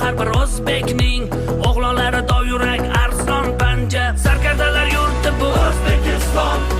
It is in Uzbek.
har bir o'zbekning. O'g'lonlari dovyurak, arzon panja, sarkardalar yurti bu O'zbekiston.